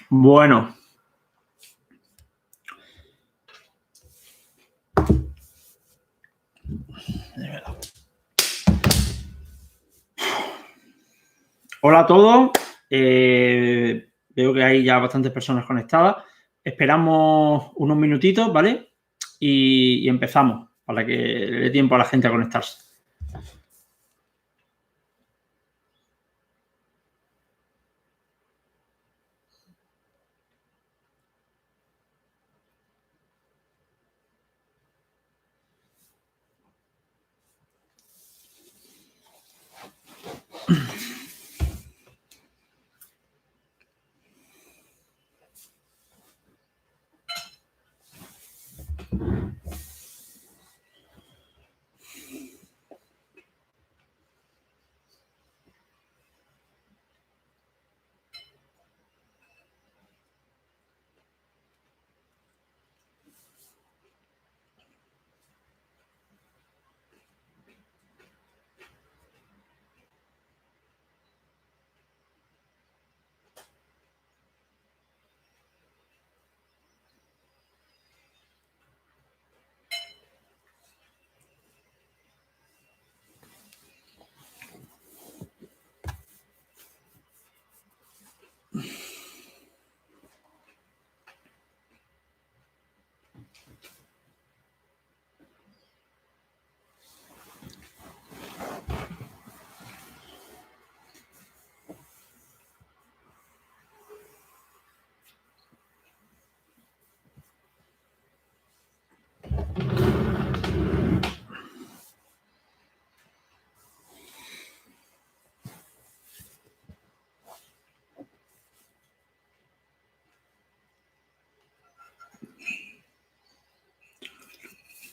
Bueno. Hola a todos. Veo que hay ya bastantes personas conectadas. Esperamos unos minutitos, ¿vale? Y empezamos para que le dé tiempo a la gente a conectarse.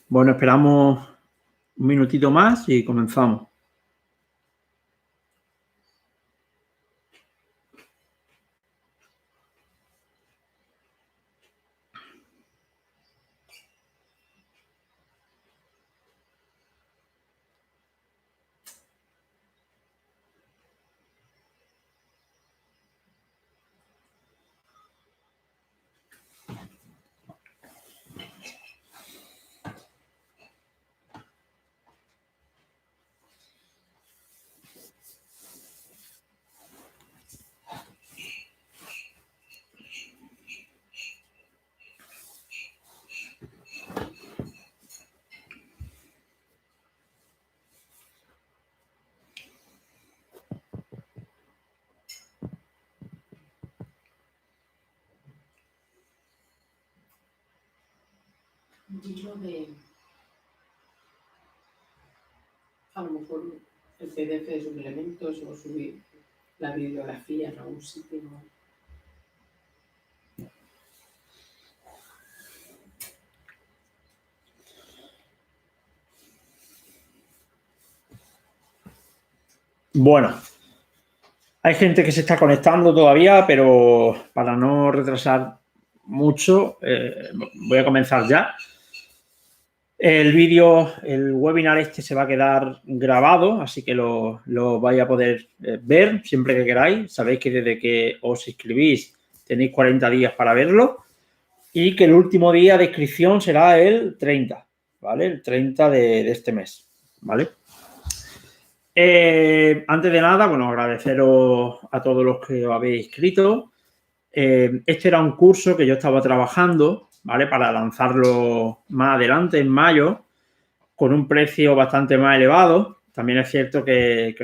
Bueno, esperamos un minutito más y comenzamos. Libro de, a lo mejor el PDF de suplementos o subir la bibliografía en algún sitio. Bueno, hay gente que se está conectando todavía, pero para no retrasar mucho, voy a comenzar ya. El vídeo, el webinar este se va a quedar grabado, así que lo vais a poder ver siempre que queráis. Sabéis que desde que os inscribís tenéis 40 días para verlo y que el último día de inscripción será el 30, ¿vale? El 30 de este mes, ¿vale? Antes de nada, bueno, agradeceros a todos los que os habéis inscrito. Este era un curso que yo estaba trabajando, ¿vale? Para lanzarlo más adelante, en mayo, con un precio bastante más elevado. También es cierto que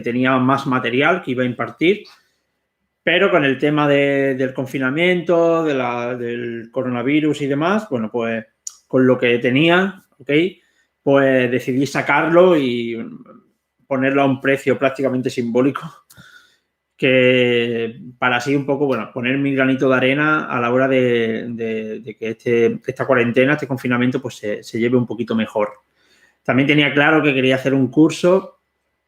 tenía más material que iba a impartir, pero con el tema del confinamiento, del coronavirus y demás, bueno, pues con lo que tenía, ¿ok? Pues decidí sacarlo y ponerlo a un precio prácticamente simbólico, que para así un poco, bueno, poner mi granito de arena a la hora de que esta cuarentena, este confinamiento, pues se lleve un poquito mejor. También tenía claro que quería hacer un curso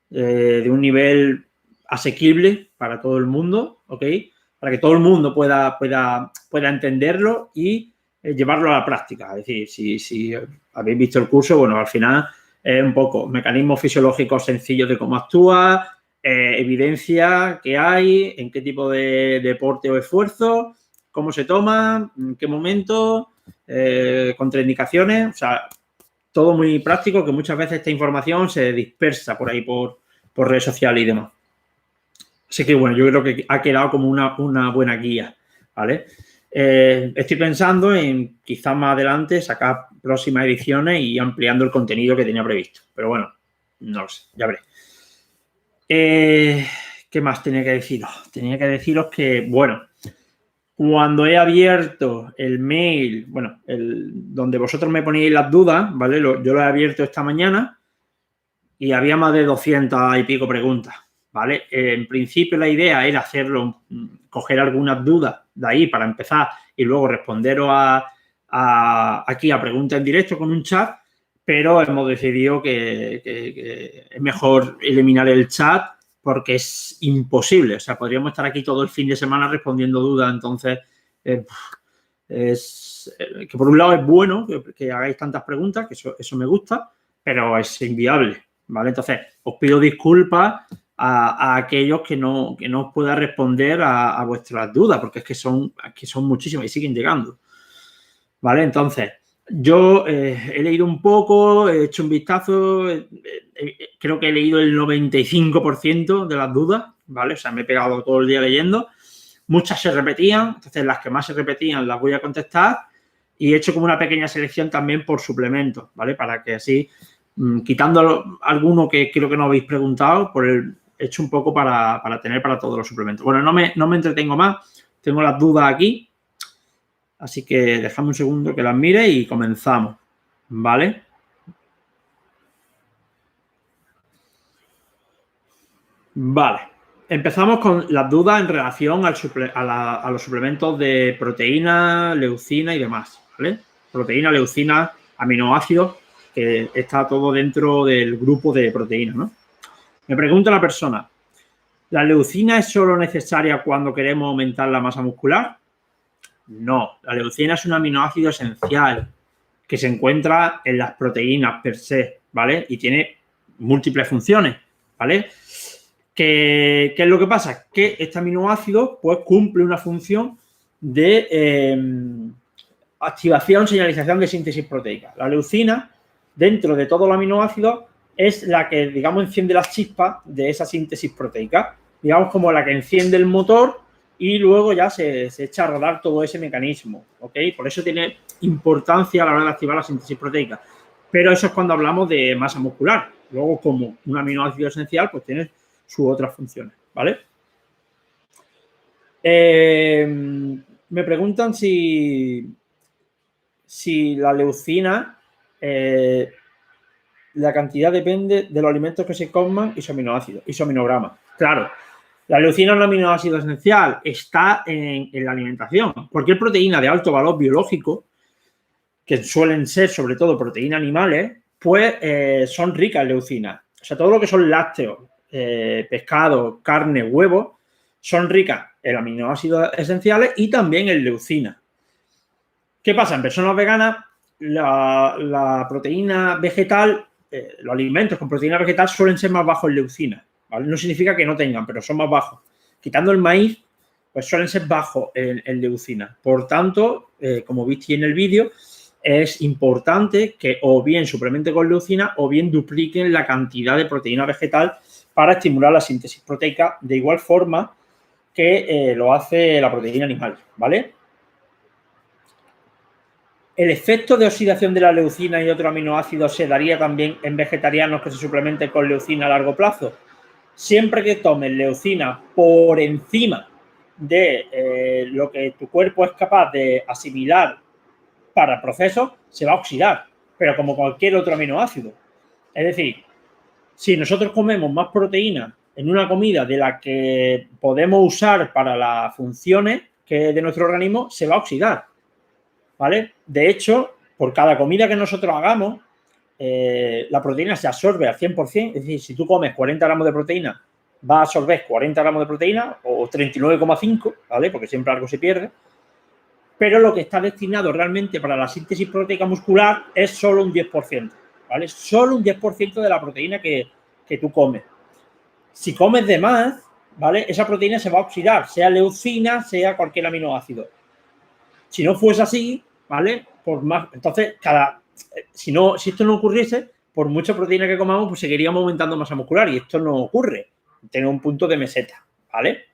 de un nivel asequible para todo el mundo, ¿ok? Para que todo el mundo pueda entenderlo y llevarlo a la práctica. Es decir, si habéis visto el curso, bueno, al final es un poco mecanismos fisiológicos sencillos de cómo actúa, evidencia que hay, en qué tipo de deporte o esfuerzo, cómo se toma, en qué momento, contraindicaciones, o sea, todo muy práctico, que muchas veces esta información se dispersa por ahí por redes sociales y demás. Así que, bueno, yo creo que ha quedado como una buena guía, ¿vale? Estoy pensando en quizás más adelante sacar próximas ediciones y ampliando el contenido que tenía previsto. Pero bueno, no lo sé, ya veré. ¿Qué más tenía que deciros? Tenía que deciros que, bueno, cuando he abierto el mail, bueno, donde vosotros me poníais las dudas, ¿vale? Yo lo he abierto esta mañana y había más de 200 y pico preguntas, ¿vale? En principio la idea era hacerlo, coger algunas dudas de ahí para empezar y luego responderos aquí a preguntas en directo con un chat, pero hemos decidido que es mejor eliminar el chat porque es imposible. O sea, podríamos estar aquí todo el fin de semana respondiendo dudas, entonces que por un lado es bueno que hagáis tantas preguntas, que eso me gusta, pero es inviable, ¿vale? Entonces, os pido disculpas a aquellos que no os pueda responder a vuestras dudas, porque es que son muchísimas y siguen llegando, ¿vale? Entonces, yo he leído un poco, he hecho un vistazo, creo que he leído el 95% de las dudas, ¿vale? O sea, me he pegado todo el día leyendo. Muchas se repetían, entonces las que más se repetían las voy a contestar y he hecho como una pequeña selección también por suplementos, ¿vale? Para que así, quitando alguno que creo que no habéis preguntado, he hecho un poco para tener para todos los suplementos. Bueno, no me entretengo más, tengo las dudas aquí, así que dejadme un segundo que las mire y comenzamos, ¿vale? Vale. Empezamos con las dudas en relación a los suplementos de proteína, leucina y demás, ¿vale? Proteína, leucina, aminoácidos, que está todo dentro del grupo de proteínas, ¿no? Me pregunta la persona, ¿la leucina es solo necesaria cuando queremos aumentar la masa muscular? No, la leucina es un aminoácido esencial que se encuentra en las proteínas per se, ¿vale? Y tiene múltiples funciones, ¿vale? ¿Qué es lo que pasa? Que este aminoácido pues cumple una función de activación, señalización de síntesis proteica. La leucina, dentro de todos los aminoácidos, es la que, digamos, enciende las chispas de esa síntesis proteica. Digamos, como la que enciende el motor y luego ya se echa a rodar todo ese mecanismo, ¿ok? Por eso tiene importancia a la hora de activar la síntesis proteica. Pero eso es cuando hablamos de masa muscular. Luego, como un aminoácido esencial, pues tiene sus otras funciones, ¿vale? Me preguntan si la leucina, la cantidad depende de los alimentos que se coman y su aminoácido, y su aminograma. Claro, la leucina es un aminoácido esencial, está en la alimentación. Cualquier proteína de alto valor biológico, que suelen ser sobre todo proteínas animales, pues son ricas en leucina. O sea, todo lo que son lácteos, pescado, carne, huevo, son ricas en aminoácidos esenciales y también en leucina. ¿Qué pasa? En personas veganas, la proteína vegetal, los alimentos con proteína vegetal suelen ser más bajos en leucina, ¿vale? No significa que no tengan, pero son más bajos. Quitando el maíz, pues suelen ser bajos en leucina. Por tanto, como visteis en el vídeo, es importante que o bien suplementen con leucina o bien dupliquen la cantidad de proteína vegetal para estimular la síntesis proteica de igual forma que lo hace la proteína animal, ¿vale? ¿El efecto de oxidación de la leucina y otros aminoácidos se daría también en vegetarianos que se suplementen con leucina a largo plazo? Siempre que tomes leucina por encima de lo que tu cuerpo es capaz de asimilar para el proceso, se va a oxidar, pero como cualquier otro aminoácido. Es decir, si nosotros comemos más proteína en una comida de la que podemos usar para las funciones que de nuestro organismo, se va a oxidar, ¿vale? De hecho, por cada comida que nosotros hagamos, la proteína se absorbe al 100%, es decir, si tú comes 40 gramos de proteína, va a absorber 40 gramos de proteína o 39,5, ¿vale? Porque siempre algo se pierde. pero lo que está destinado realmente para la síntesis proteica muscular es solo un 10%, ¿vale? Solo un 10% de la proteína que tú comes. Si comes de más, ¿vale? Esa proteína se va a oxidar, sea leucina, sea cualquier aminoácido. Si no fuese así, ¿vale? Por más, entonces, si esto no ocurriese, por mucha proteína que comamos, pues seguiríamos aumentando masa muscular y esto no ocurre. Tiene un punto de meseta, ¿vale?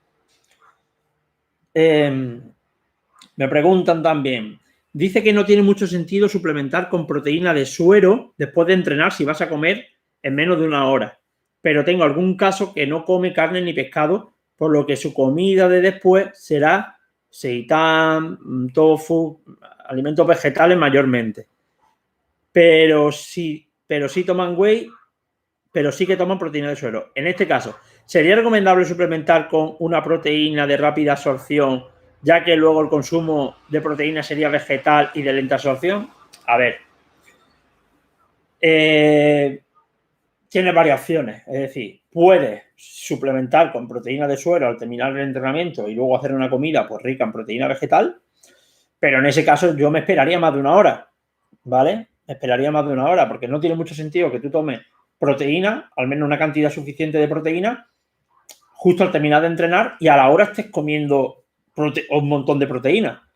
Me preguntan también, dice que no tiene mucho sentido suplementar con proteína de suero después de entrenar si vas a comer en menos de una hora, pero tengo algún caso que no come carne ni pescado, por lo que su comida de después será seitán, tofu, alimentos vegetales mayormente. Pero sí toman whey, pero sí que toman proteína de suero. En este caso, ¿sería recomendable suplementar con una proteína de rápida absorción, ya que luego el consumo de proteína sería vegetal y de lenta absorción? A ver, tiene varias opciones. Es decir, puedes suplementar con proteína de suero al terminar el entrenamiento y luego hacer una comida pues rica en proteína vegetal, pero en ese caso yo me esperaría más de una hora, ¿vale? Me esperaría más de una hora porque no tiene mucho sentido que tú tomes proteína, al menos una cantidad suficiente de proteína, justo al terminar de entrenar y a la hora estés comiendo un montón de proteína.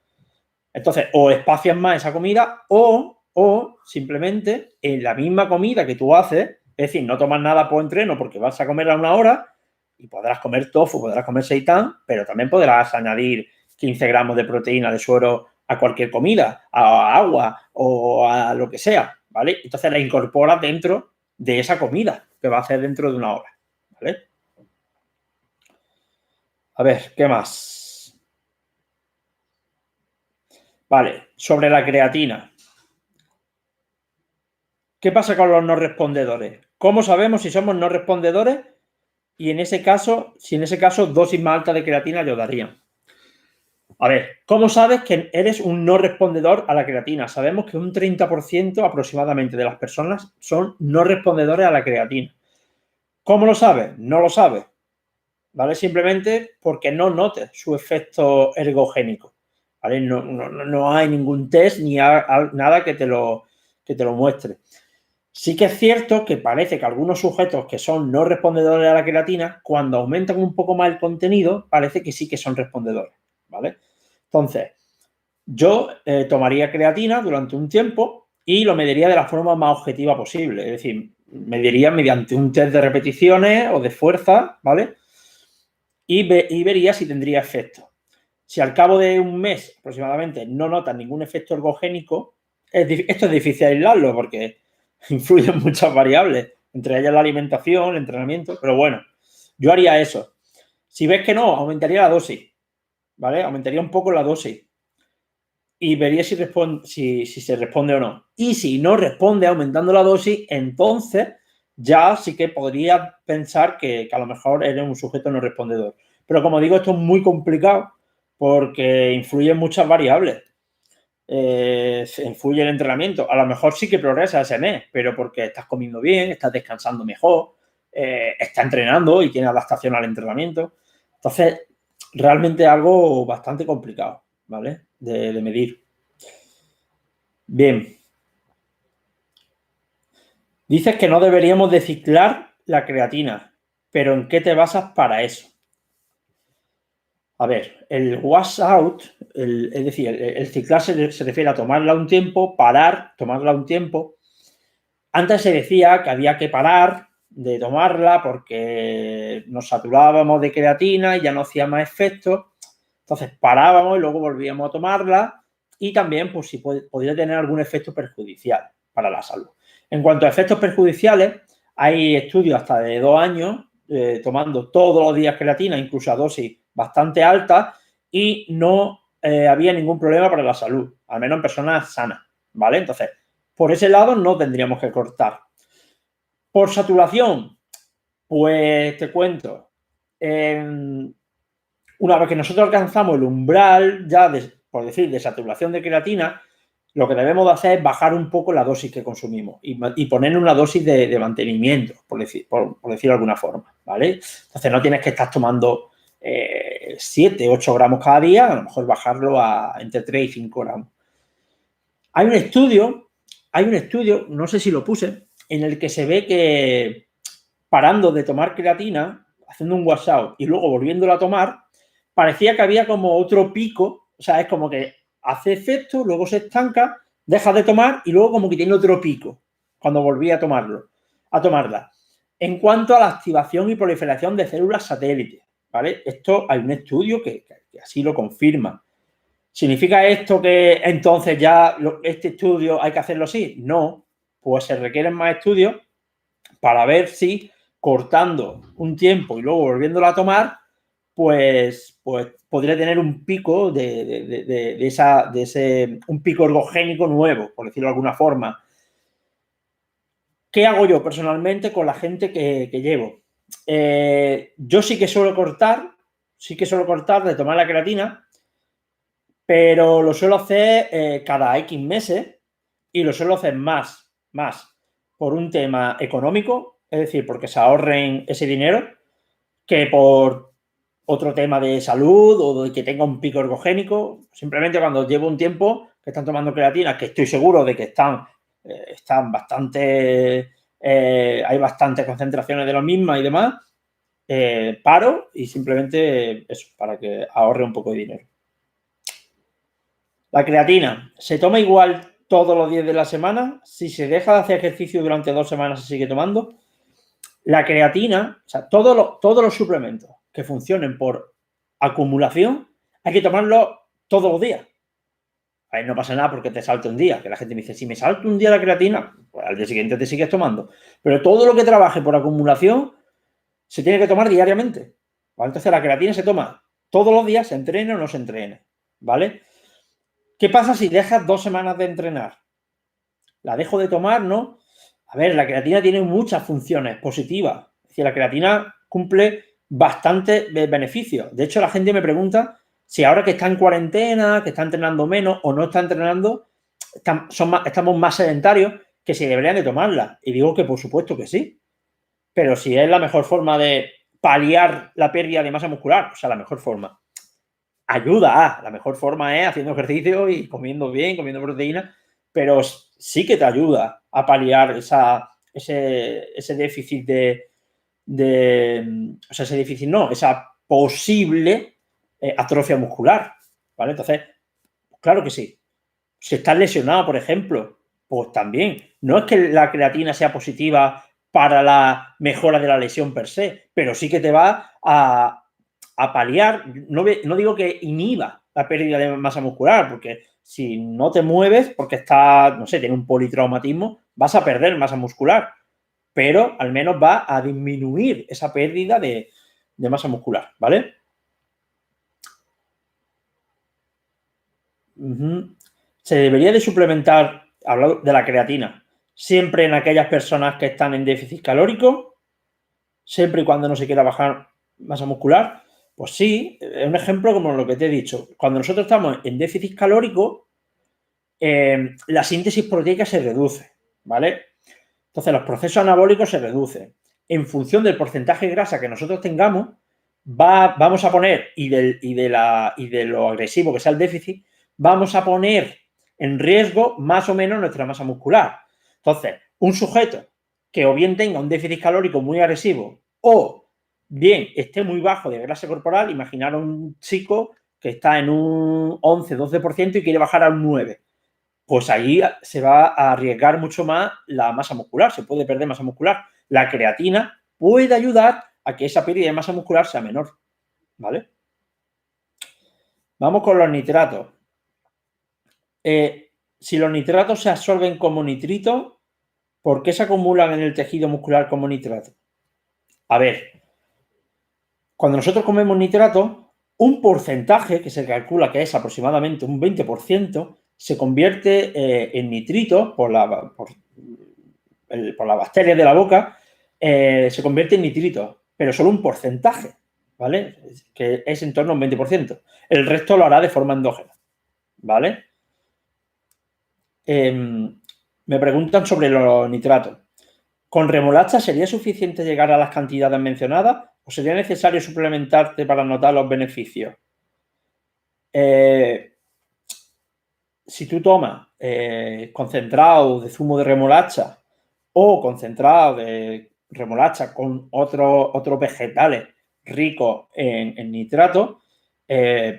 Entonces, o espacias más esa comida o simplemente en la misma comida que tú haces, es decir, no tomas nada por entreno porque vas a comer a una hora y podrás comer tofu, podrás comer seitán, pero también podrás añadir 15 gramos de proteína de suero a cualquier comida, a agua o a lo que sea, ¿vale? Entonces la incorporas dentro de esa comida que va a hacer dentro de una hora, ¿vale? A ver, ¿qué más? Vale, sobre la creatina. ¿Qué pasa con los no respondedores? ¿Cómo sabemos si somos no respondedores? Y en ese caso, dosis más alta de creatina ayudarían. A ver, ¿cómo sabes que eres un no respondedor a la creatina? Sabemos que un 30% aproximadamente de las personas son no respondedores a la creatina. ¿Cómo lo sabes? No lo sabes, ¿vale? Simplemente porque no notes su efecto ergogénico, ¿vale? No hay ningún test ni nada que te lo muestre. Sí que es cierto que parece que algunos sujetos que son no respondedores a la creatina, cuando aumentan un poco más el contenido, parece que sí que son respondedores, ¿vale? Entonces, yo tomaría creatina durante un tiempo y lo mediría de la forma más objetiva posible. Es decir, mediría mediante un test de repeticiones o de fuerza, ¿vale? Y vería si tendría efecto. Si al cabo de un mes aproximadamente no notas ningún efecto ergogénico, esto es difícil aislarlo porque influyen muchas variables, entre ellas la alimentación, el entrenamiento, pero bueno, yo haría eso. Si ves que no, aumentaría la dosis, ¿vale? Aumentaría un poco la dosis y vería si se responde o no. Y si no responde aumentando la dosis, entonces ya sí que podría pensar que a lo mejor eres un sujeto no respondedor. Pero como digo, esto es muy complicado porque influyen muchas variables. Influye el entrenamiento. A lo mejor sí que progresa ese mes, pero porque estás comiendo bien, estás descansando mejor, estás entrenando y tienes adaptación al entrenamiento. Entonces, realmente es algo bastante complicado, ¿vale? De medir. Bien. Dices que no deberíamos de ciclar la creatina, pero ¿en qué te basas para eso? A ver, el wash out, es decir, el ciclar se refiere a tomarla un tiempo, parar, tomarla un tiempo. Antes se decía que había que parar de tomarla porque nos saturábamos de creatina y ya no hacía más efecto. Entonces parábamos y luego volvíamos a tomarla y también pues si podría tener algún efecto perjudicial para la salud. En cuanto a efectos perjudiciales, hay estudios hasta de 2 años tomando todos los días creatina, incluso a dosis bastante altas y no había ningún problema para la salud, al menos en personas sanas, ¿vale? Entonces, por ese lado no tendríamos que cortar. Por saturación, pues te cuento, una vez que nosotros alcanzamos el umbral ya, por decir, de saturación de creatina, lo que debemos de hacer es bajar un poco la dosis que consumimos y poner una dosis de mantenimiento, por decir de alguna forma, ¿vale? Entonces no tienes que estar tomando 7, 8 gramos cada día, a lo mejor bajarlo a entre 3 y 5 gramos. Hay un estudio, no sé si lo puse, en el que se ve que parando de tomar creatina, haciendo un washout y luego volviéndolo a tomar, parecía que había como otro pico, o sea, es como que hace efecto, luego se estanca, deja de tomar y luego como que tiene otro pico cuando volví a tomarla. En cuanto a la activación y proliferación de células satélites, ¿vale? Esto hay un estudio que así lo confirma. ¿Significa esto que entonces ya este estudio hay que hacerlo así? No, pues se requieren más estudios para ver si cortando un tiempo y luego volviéndolo a tomar, pues podría tener un pico un pico ergogénico nuevo, por decirlo de alguna forma. ¿Qué hago yo personalmente con la gente que llevo? Yo sí que suelo cortar de tomar la creatina, pero lo suelo hacer cada X meses y lo suelo hacer más por un tema económico, es decir, porque se ahorren ese dinero, que por otro tema de salud o de que tenga un pico ergogénico. Simplemente cuando llevo un tiempo que están tomando creatina, que estoy seguro de que están bastante, hay bastantes concentraciones de la misma y demás, paro y simplemente eso, para que ahorre un poco de dinero. La creatina se toma igual todos los días de la semana. Si se deja de hacer ejercicio durante 2 semanas, se sigue tomando. La creatina, o sea, todos los suplementos que funcionen por acumulación, hay que tomarlos todos los días. Ahí no pasa nada porque te salta un día, que la gente me dice, si me salta un día la creatina, pues al día siguiente te sigues tomando. Pero todo lo que trabaje por acumulación se tiene que tomar diariamente, ¿vale? Entonces la creatina se toma todos los días, se entrene o no se entrene, ¿vale? ¿Qué pasa si dejas 2 semanas de entrenar? La dejo de tomar, ¿no? A ver, la creatina tiene muchas funciones positivas. Es decir, la creatina cumple bastantes beneficios. De hecho, la gente me pregunta si ahora que está en cuarentena, que está entrenando menos o no está entrenando, estamos más sedentarios, que si deberían de tomarla. Y digo que por supuesto que sí. Pero si es la mejor forma de paliar la pérdida de masa muscular, o sea, la mejor forma. Ayuda, la mejor forma es haciendo ejercicio y comiendo bien, comiendo proteína, pero sí que te ayuda a paliar ese déficit o sea, ese déficit no, esa posible atrofia muscular, ¿vale? Entonces, claro que sí. Si estás lesionado, por ejemplo, pues también. No es que la creatina sea positiva para la mejora de la lesión per se, pero sí que te va a paliar, no digo que inhiba la pérdida de masa muscular, porque si no te mueves, porque estás, no sé, tiene un politraumatismo, vas a perder masa muscular, pero al menos va a disminuir esa pérdida de masa muscular, ¿vale? Se debería de suplementar, hablando de la creatina, siempre en aquellas personas que están en déficit calórico, siempre y cuando no se quiera bajar masa muscular. Pues sí, es un ejemplo como lo que te he dicho. Cuando nosotros estamos en déficit calórico, la síntesis proteica se reduce, ¿vale? Entonces, los procesos anabólicos se reducen. En función del porcentaje de grasa que nosotros tengamos, vamos a poner, y de lo agresivo que sea el déficit, vamos a poner en riesgo más o menos nuestra masa muscular. Entonces, un sujeto que o bien tenga un déficit calórico muy agresivo o bien esté muy bajo de grasa corporal, imaginar a un chico que está en un 11-12% y quiere bajar a un 9%. Pues ahí se va a arriesgar mucho más la masa muscular, se puede perder masa muscular. La creatina puede ayudar a que esa pérdida de masa muscular sea menor, ¿vale? Vamos con los nitratos. Si los nitratos se absorben como nitrito, ¿por qué se acumulan en el tejido muscular como nitrato? A ver, cuando nosotros comemos nitrato, un porcentaje, que se calcula que es aproximadamente un 20%, se convierte en nitrito por las bacterias de la boca, se convierte en nitrito, pero solo un porcentaje, ¿vale? Que es en torno a un 20%. El resto lo hará de forma endógena, ¿vale? Me preguntan sobre los nitratos. ¿Con remolacha sería suficiente llegar a las cantidades mencionadas o sería necesario suplementarte para notar los beneficios? Si tú tomas concentrado de zumo de remolacha o concentrado de remolacha con otros vegetales ricos en nitratos,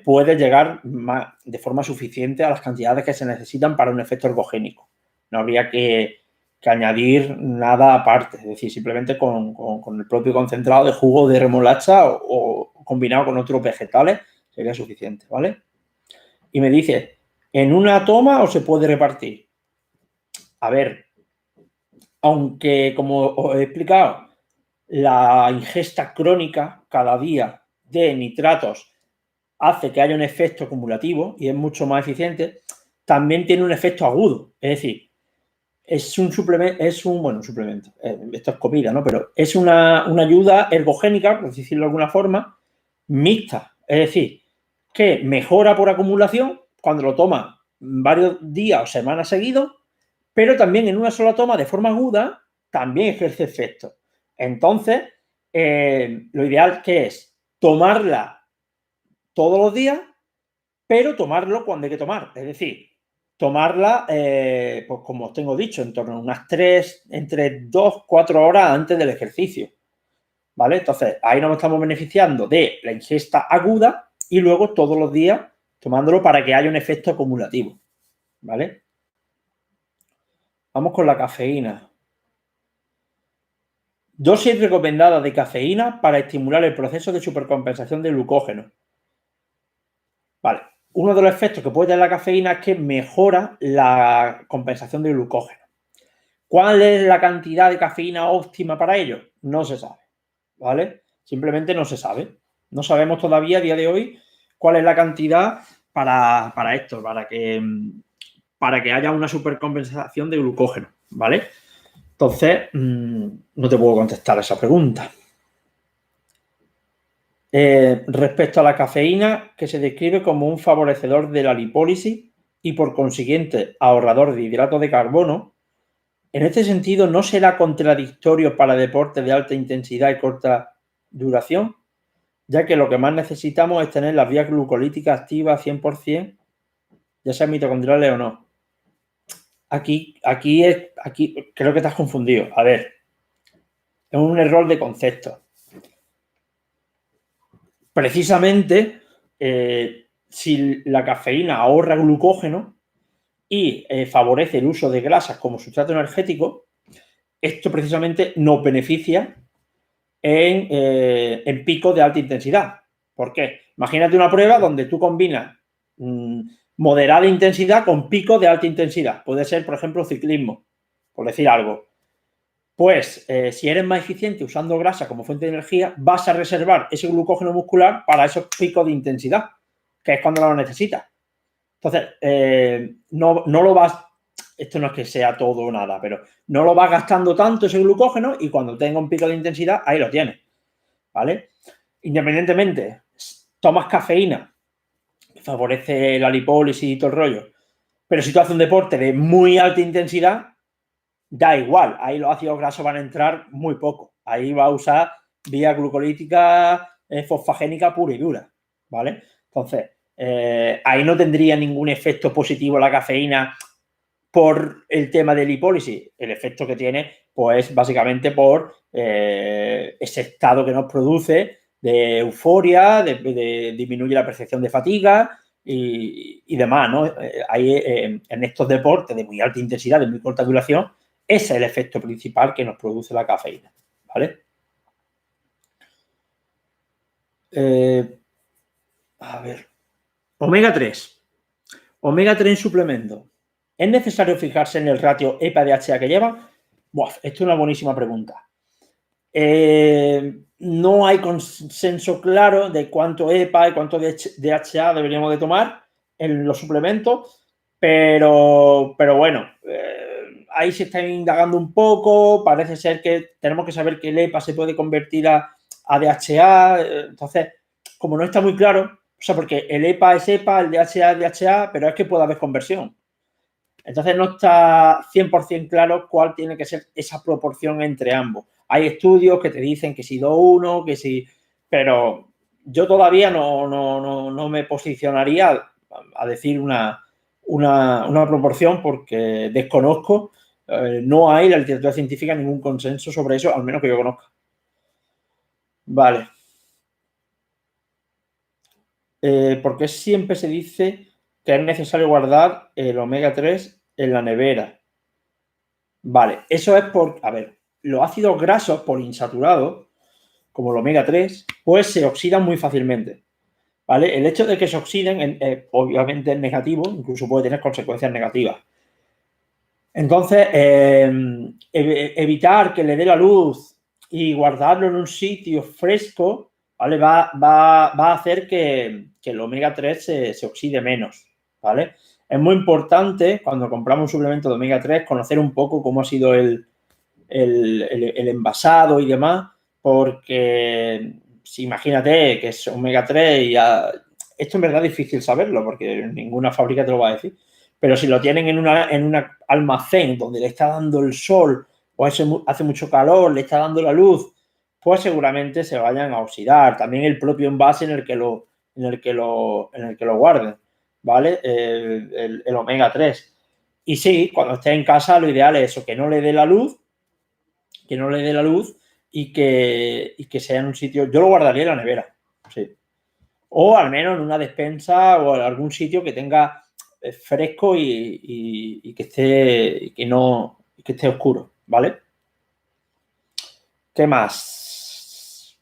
puedes llegar de forma suficiente a las cantidades que se necesitan para un efecto ergogénico. No habría que añadir nada aparte, es decir, simplemente con el propio concentrado de jugo de remolacha o combinado con otros vegetales sería suficiente, ¿vale? Y me dice, ¿en una toma o se puede repartir? A ver, aunque como os he explicado, la ingesta crónica cada día de nitratos hace que haya un efecto acumulativo y es mucho más eficiente, también tiene un efecto agudo. Es decir, es un suplemento, esto es comida, ¿no? Pero es una ayuda ergogénica, por decirlo de alguna forma, mixta. Es decir, que mejora por acumulación cuando lo toma varios días o semanas seguidos, pero también en una sola toma de forma aguda también ejerce efecto. Entonces, lo ideal que es tomarla todos los días, pero tomarlo cuando hay que tomar. Es decir, tomarla, pues como os tengo dicho, en torno a unas 3, entre 2, 4 horas antes del ejercicio. ¿Vale? Entonces, ahí nos estamos beneficiando de la ingesta aguda y luego todos los días tomándolo para que haya un efecto acumulativo. ¿Vale? Vamos con la cafeína. Dosis recomendada de cafeína para estimular el proceso de supercompensación del glucógeno. Vale. Uno de los efectos que puede tener la cafeína es que mejora la compensación del glucógeno. ¿Cuál es la cantidad de cafeína óptima para ello? No se sabe, ¿vale? Simplemente no se sabe. No sabemos todavía a día de hoy cuál es la cantidad para esto, para que haya una supercompensación de glucógeno, ¿vale? Entonces, no te puedo contestar esa pregunta. Respecto a la cafeína, que se describe como un favorecedor de la lipólisis y, por consiguiente, ahorrador de hidratos de carbono, en este sentido, ¿no será contradictorio para deportes de alta intensidad y corta duración? Ya que lo que más necesitamos es tener las vías glucolíticas activas 100%, ya sean mitocondriales o no. Aquí creo que estás confundido. A ver, es un error de concepto. Precisamente, si la cafeína ahorra glucógeno y favorece el uso de grasas como sustrato energético, esto precisamente nos beneficia en picos de alta intensidad. ¿Por qué? Imagínate una prueba donde tú combinas moderada intensidad con picos de alta intensidad. Puede ser, por ejemplo, ciclismo, por decir algo. Pues, si eres más eficiente usando grasa como fuente de energía, vas a reservar ese glucógeno muscular para esos picos de intensidad, que es cuando lo necesitas. Entonces, no lo vas... Esto no es que sea todo o nada, pero no lo vas gastando tanto ese glucógeno y cuando tenga un pico de intensidad, ahí lo tienes, ¿vale? Independientemente, tomas cafeína, que favorece la lipólisis y todo el rollo, pero si tú haces un deporte de muy alta intensidad, da igual, ahí los ácidos grasos van a entrar muy poco. Ahí va a usar vía glucolítica fosfagénica pura y dura, ¿vale? Entonces, ahí no tendría ningún efecto positivo la cafeína por el tema de lipólisis. El efecto que tiene, pues, básicamente por ese estado que nos produce de euforia, de disminuye la percepción de fatiga y demás, ¿no? Ahí, en estos deportes de muy alta intensidad, de muy corta duración, ese es el efecto principal que nos produce la cafeína, ¿vale? A ver. Omega 3. Omega 3 en suplemento. ¿Es necesario fijarse en el ratio EPA-DHA que lleva? Esto es una buenísima pregunta. No hay consenso claro de cuánto EPA y cuánto DHA deberíamos de tomar en los suplementos, pero bueno, ahí se está indagando un poco. Parece ser que tenemos que saber que el EPA se puede convertir a DHA. Entonces, como no está muy claro, o sea, porque el EPA es EPA, el DHA es DHA, pero es que puede haber conversión. Entonces no está 100% claro cuál tiene que ser esa proporción entre ambos. Hay estudios que te dicen que si 2:1, que si... Pero yo todavía no me posicionaría a decir una proporción porque desconozco. No hay en la literatura científica ningún consenso sobre eso, al menos que yo conozca. Vale. ¿Por qué siempre se dice que es necesario guardar el omega 3 en la nevera? Vale, eso es por, a ver, los ácidos grasos poliinsaturados, como el omega 3, pues se oxidan muy fácilmente. ¿Vale? El hecho de que se oxiden, obviamente es negativo, incluso puede tener consecuencias negativas. Entonces, evitar que le dé la luz y guardarlo en un sitio fresco, ¿vale? Va a hacer que el omega 3 se oxide menos, ¿vale? Es muy importante cuando compramos un suplemento de omega 3 conocer un poco cómo ha sido el envasado y demás, porque si imagínate que es omega 3 y esto en verdad es difícil saberlo porque ninguna fábrica te lo va a decir, pero si lo tienen en un almacén donde le está dando el sol o hace mucho calor, le está dando la luz, pues seguramente se vayan a oxidar. También el propio envase en el que lo guarden, ¿vale? El omega 3. Y sí, cuando esté en casa lo ideal es eso, que no le dé la luz y que sea en un sitio... Yo lo guardaría en la nevera, sí. O al menos en una despensa o en algún sitio que tenga fresco y que esté oscuro, ¿vale? ¿Qué más?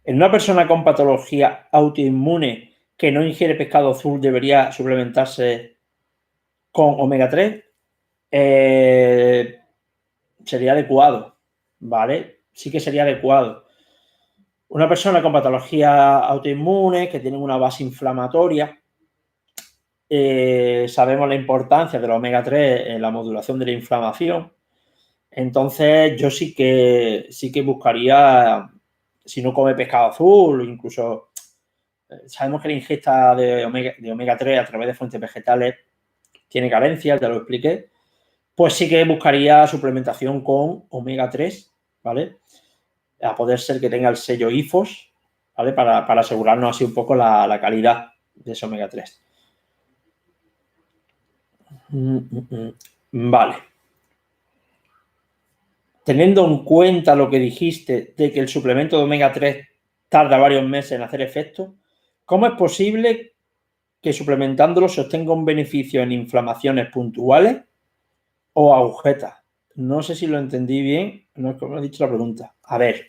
En una persona con patología autoinmune que no ingiere pescado azul debería suplementarse con omega 3. Sería adecuado, ¿vale? Sí que sería adecuado. Una persona con patología autoinmune que tiene una base inflamatoria, sabemos la importancia del omega 3 en la modulación de la inflamación. Entonces, yo sí que buscaría, si no come pescado azul, incluso sabemos que la ingesta de omega 3 a través de fuentes vegetales tiene carencias, ya lo expliqué, pues sí que buscaría suplementación con omega 3, ¿vale? A poder ser que tenga el sello IFOS, ¿vale? Para asegurarnos así un poco la calidad de ese omega 3. Vale. Teniendo en cuenta lo que dijiste de que el suplemento de omega 3 tarda varios meses en hacer efecto, ¿cómo es posible que suplementándolo se obtenga un beneficio en inflamaciones puntuales o agujetas? No sé si lo entendí bien, no es como he dicho la pregunta. A ver,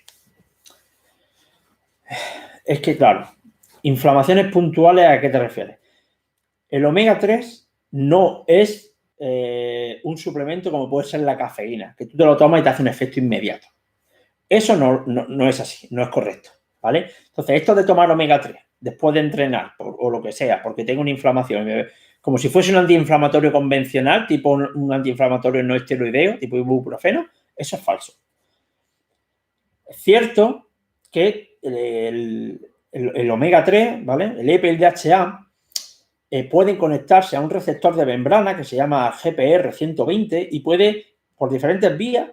es que claro, inflamaciones puntuales, ¿a qué te refieres? El omega 3 no es un suplemento como puede ser la cafeína, que tú te lo tomas y te hace un efecto inmediato. Eso no es así, no es correcto, ¿vale? Entonces, esto de tomar omega 3 después de entrenar o lo que sea, porque tengo una inflamación, como si fuese un antiinflamatorio convencional, tipo un antiinflamatorio no esteroideo, tipo ibuprofeno, eso es falso. Es cierto que el omega 3, ¿vale? El EPA y el DHA pueden conectarse a un receptor de membrana que se llama GPR120 y puede, por diferentes vías,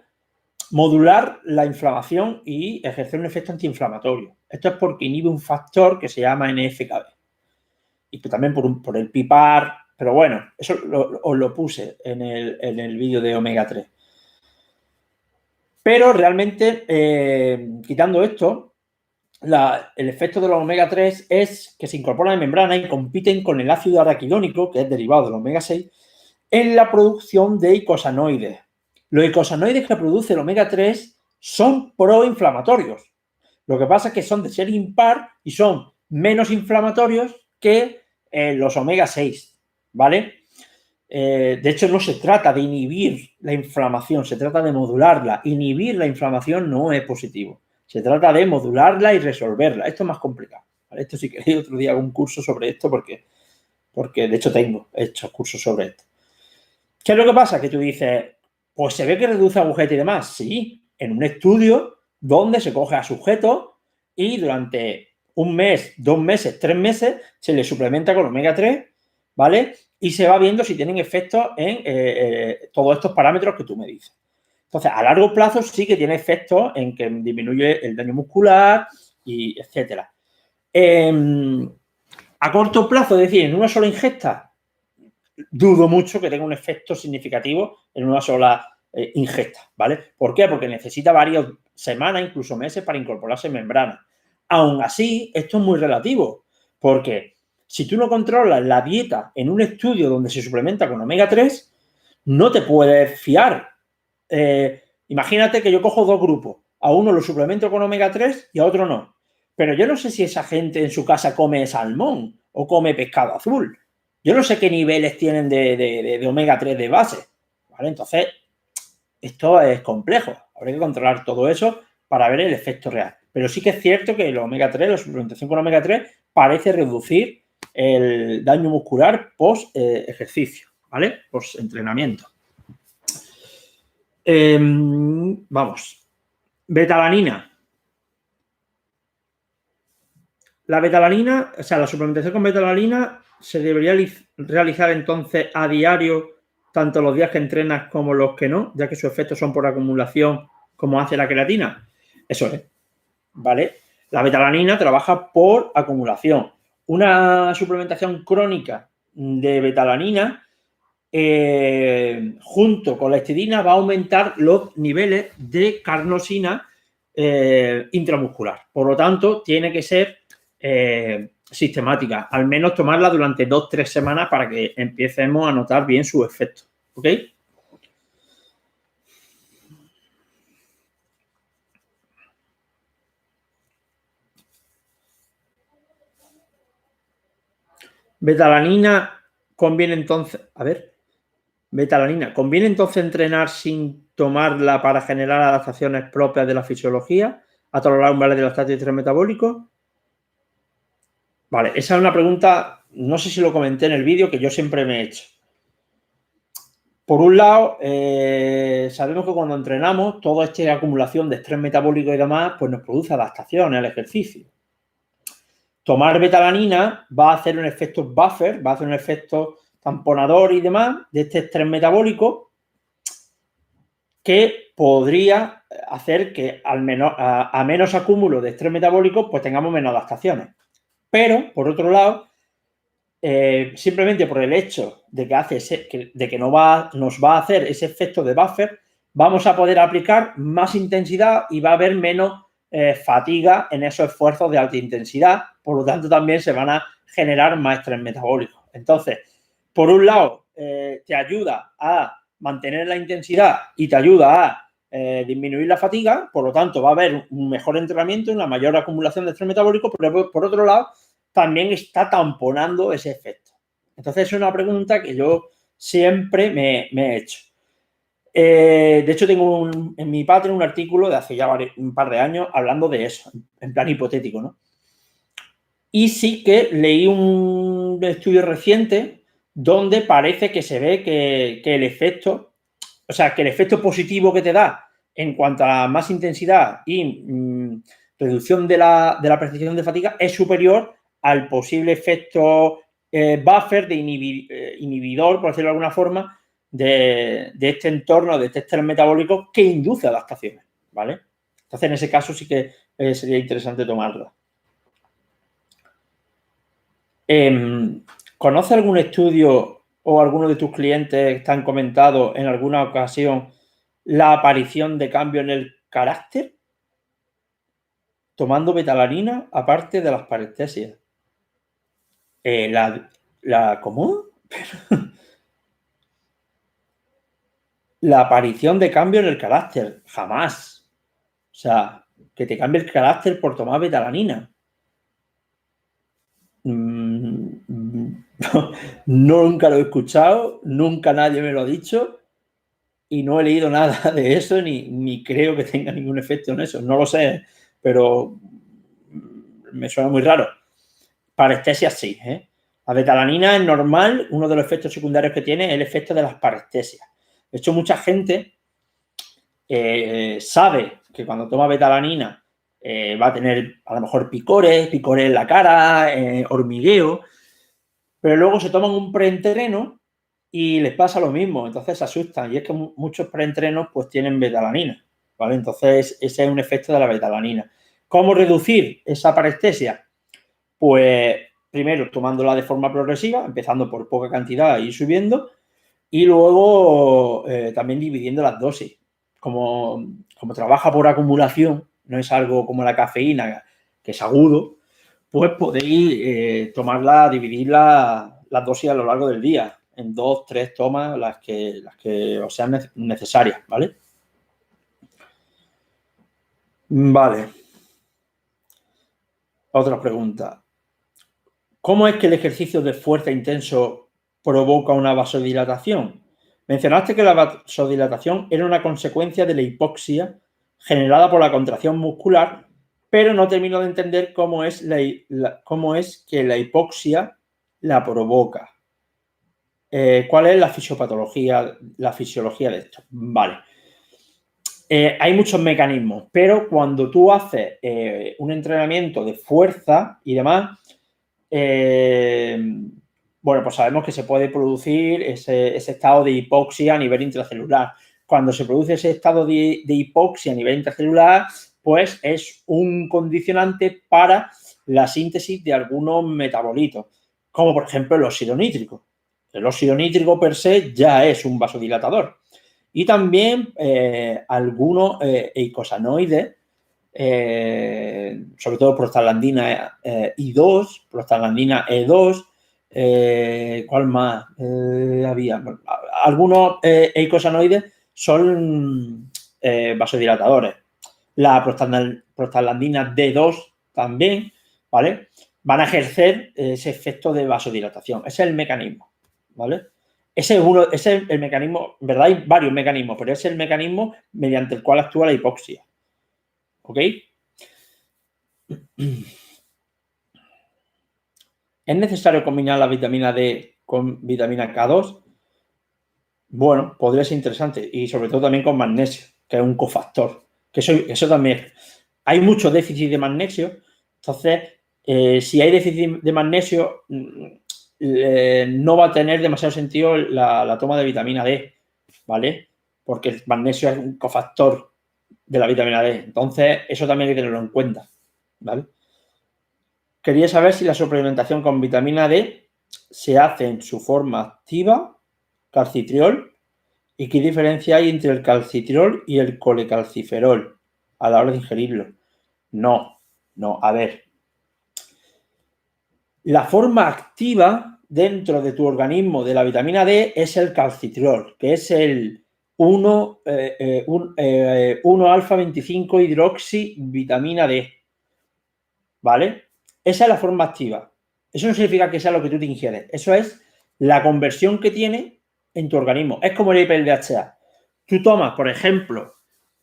modular la inflamación y ejercer un efecto antiinflamatorio. Esto es porque inhibe un factor que se llama NF-κB. Y también por el PIPAR, pero bueno, eso os lo puse en el vídeo de omega 3. Pero realmente, quitando esto, el efecto de los omega 3 es que se incorporan en membrana y compiten con el ácido araquidónico, que es derivado del omega 6, en la producción de eicosanoides. Los eicosanoides que produce el omega 3 son proinflamatorios. Lo que pasa es que son de serie impar y son menos inflamatorios que los omega 6, ¿vale? De hecho, no se trata de inhibir la inflamación, se trata de modularla. Inhibir la inflamación no es positivo. Se trata de modularla y resolverla. Esto es más complicado, ¿vale? Esto si queréis otro día hago un curso sobre esto porque de hecho tengo hechos cursos sobre esto. ¿Qué es lo que pasa? Que tú dices, pues se ve que reduce agujeta y demás. Sí, en un estudio donde se coge a sujetos y durante un mes, 2 meses, 3 meses se le suplementa con omega 3 ¿vale? Y se va viendo si tienen efectos en todos estos parámetros que tú me dices. Entonces, a largo plazo sí que tiene efectos en que disminuye el daño muscular y etcétera. A corto plazo, es decir, en una sola ingesta, dudo mucho que tenga un efecto significativo en una sola ingesta, ¿vale? ¿Por qué? Porque necesita varias semanas, incluso meses, para incorporarse en membrana. Aún así, esto es muy relativo, porque si tú no controlas la dieta en un estudio donde se suplementa con omega 3, no te puedes fiar. Imagínate que yo cojo dos grupos, a uno lo suplemento con omega 3 y a otro no. Pero yo no sé si esa gente en su casa come salmón o come pescado azul. Yo no sé qué niveles tienen de omega 3 de base, ¿vale? Entonces, esto es complejo. Habría que controlar todo eso para ver el efecto real. Pero sí que es cierto que el omega 3, la suplementación con omega 3, parece reducir el daño muscular post ejercicio, ¿vale? Post entrenamiento. Vamos. Betalanina. La betalanina, o sea, la suplementación con betalanina se debería realizar entonces a diario, tanto los días que entrenas como los que no, ya que sus efectos son por acumulación, como hace la creatina. Eso es, ¿vale? La betalanina trabaja por acumulación. Una suplementación crónica de betalanina junto con la histidina va a aumentar los niveles de carnosina intramuscular. Por lo tanto, tiene que ser sistemática, al menos tomarla durante 2-3 semanas para que empecemos a notar bien su efecto. ¿Ok? Betalanina conviene entonces, betalanina, ¿conviene entonces entrenar sin tomarla para generar adaptaciones propias de la fisiología a tolerar umbrales de lactato y estrés metabólico? Vale, esa es una pregunta, no sé si lo comenté en el vídeo, que yo siempre me he hecho. Por un lado, sabemos que cuando entrenamos, toda esta acumulación de estrés metabólico y demás, pues nos produce adaptaciones al ejercicio. Tomar betalanina va a hacer un efecto buffer, va a hacer un efecto tamponador y demás de este estrés metabólico que podría hacer que a menos acúmulo de estrés metabólico, pues tengamos menos adaptaciones. Pero, por otro lado, simplemente por el hecho de que nos va a hacer ese efecto de buffer, vamos a poder aplicar más intensidad y va a haber menos fatiga en esos esfuerzos de alta intensidad. Por lo tanto, también se van a generar más estrés metabólico. Entonces, por un lado, te ayuda a mantener la intensidad y te ayuda a disminuir la fatiga. Por lo tanto, va a haber un mejor entrenamiento y una mayor acumulación de estrés metabólico. Pero por otro lado, también está tamponando ese efecto. Entonces, es una pregunta que yo siempre me he hecho. De hecho, tengo en mi Patreon un artículo de hace ya un par de años hablando de eso, en plan hipotético, ¿no? Y sí que leí un estudio reciente donde parece que se ve que el efecto, o sea, que el efecto positivo que te da en cuanto a más intensidad y reducción de la percepción de fatiga es superior al posible efecto buffer de inhibidor, por decirlo de alguna forma, de este entorno, de este estrés metabólico que induce adaptaciones, ¿vale? Entonces, en ese caso sí que sería interesante tomarla. ¿Conoce algún estudio o alguno de tus clientes que han comentado en alguna ocasión la aparición de cambio en el carácter tomando betalanina aparte de las parestesias? ¿Cómo? La aparición de cambio en el carácter, jamás. O sea, que te cambie el carácter por tomar betalanina. Nunca lo he escuchado, nunca nadie me lo ha dicho y no he leído nada de eso ni creo que tenga ningún efecto en eso. No lo sé, pero me suena muy raro. Parestesias sí, ¿eh? La betalanina es normal, uno de los efectos secundarios que tiene es el efecto de las parestesias. De hecho, mucha gente sabe que cuando toma betalanina va a tener a lo mejor picores en la cara, hormigueo, pero luego se toman un preentreno y les pasa lo mismo, entonces se asustan. Y es que muchos preentrenos pues tienen betalanina, ¿vale? Entonces ese es un efecto de la betalanina. ¿Cómo reducir esa parestesia? Pues primero tomándola de forma progresiva, empezando por poca cantidad e ir subiendo, y luego también dividiendo las dosis. Como trabaja por acumulación, no es algo como la cafeína, que es agudo, pues podéis dividir las dosis a lo largo del día, en 2, 3 tomas, las que os sean necesarias, ¿vale? Vale. Otra pregunta. ¿Cómo es que el ejercicio de fuerza intenso provoca una vasodilatación? Mencionaste que la vasodilatación era una consecuencia de la hipoxia generada por la contracción muscular, pero no termino de entender cómo es que la hipoxia la provoca. ¿Cuál es la fisiopatología, la fisiología de esto? Vale. Hay muchos mecanismos, pero cuando tú haces un entrenamiento de fuerza y demás, bueno, pues sabemos que se puede producir ese estado de hipoxia a nivel intracelular. Cuando se produce ese estado de hipoxia a nivel intracelular, pues es un condicionante para la síntesis de algunos metabolitos, como por ejemplo el óxido nítrico. El óxido nítrico per se ya es un vasodilatador. Y también algunos eicosanoides, sobre todo prostaglandina I2, prostaglandina E2, ¿cuál más había? Bueno, algunos eicosanoides son vasodilatadores. La prostaglandina D2 también, ¿vale? Van a ejercer ese efecto de vasodilatación. Ese es el mecanismo, ¿vale? Ese es el mecanismo, en verdad hay varios mecanismos, pero ese es el mecanismo mediante el cual actúa la hipoxia. ¿Ok? ¿Es necesario combinar la vitamina D con vitamina K2? Bueno, podría ser interesante. Y sobre todo también con magnesio, que es un cofactor. Que eso también. Hay mucho déficit de magnesio. Entonces, si hay déficit de magnesio, no va a tener demasiado sentido la toma de vitamina D, ¿vale? Porque el magnesio es un cofactor de la vitamina D. Entonces, eso también hay que tenerlo en cuenta, ¿vale? Quería saber si la suplementación con vitamina D se hace en su forma activa, calcitriol, y qué diferencia hay entre el calcitriol y el colecalciferol a la hora de ingerirlo. No, a ver. La forma activa dentro de tu organismo de la vitamina D es el calcitriol, que es el 1-alfa-25 hidroxi vitamina D, ¿vale? Esa es la forma activa. Eso no significa que sea lo que tú te ingieres. Eso es la conversión que tiene en tu organismo. Es como el EPA-DHA. Tú tomas, por ejemplo,